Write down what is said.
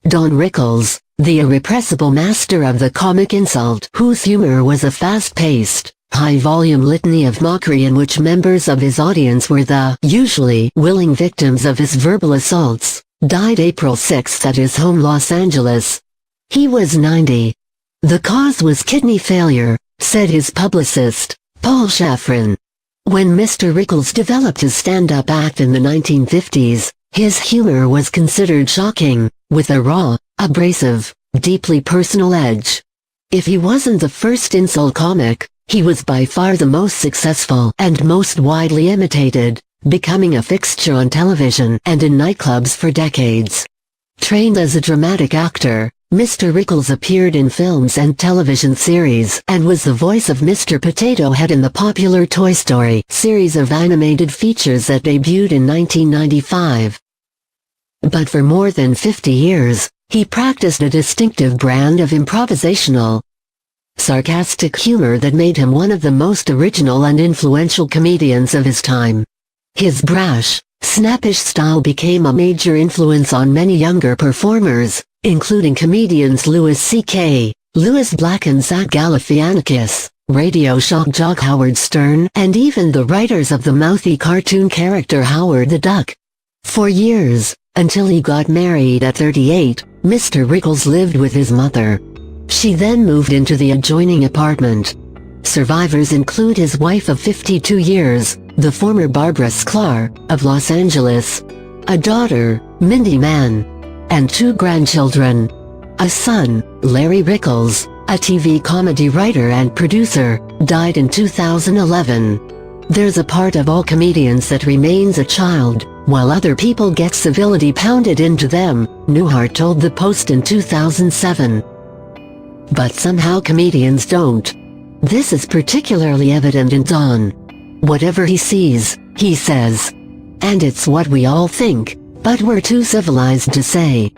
Don Rickles, the irrepressible master of the comic insult, whose humor was a fast-paced, high-volume litany of mockery in which members of his audience were the usually willing victims of his verbal assaults, died April 6 at his home Los Angeles. He was 90. The cause was kidney failure, said his publicist, Paul Shafran. When Mr. Rickles developed his stand-up act in the 1950s, his humor was considered shocking, with a raw, abrasive, deeply personal edge. If he wasn't the first insult comic, he was by far the most successful and most widely imitated, becoming a fixture on television and in nightclubs for decades. Trained as a dramatic actor, Mr. Rickles appeared in films and television series and was the voice of Mr. Potato Head in the popular Toy Story series of animated features that debuted in 1995. But for more than 50 years, he practiced a distinctive brand of improvisational, sarcastic humor that made him one of the most original and influential comedians of his time. His brash, snappish style became a major influence on many younger performers, including comedians Louis C.K., Louis Black and Zach Galifianakis, radio shock jock Howard Stern, and even the writers of the mouthy cartoon character Howard the Duck. For years, until he got married at 38, Mr. Rickles lived with his mother. She then moved into the adjoining apartment. Survivors include his wife of 52 years, the former Barbara Sklar, of Los Angeles, a daughter, Mindy Mann, and 2 grandchildren. A son, Larry Rickles, a TV comedy writer and producer, died in 2011. There's a part of all comedians that remains a child, while other people get civility pounded into them, Newhart told the Post in 2007. But somehow comedians don't. This is particularly evident in Don. Whatever he sees, he says. And it's what we all think, but we're too civilized to say.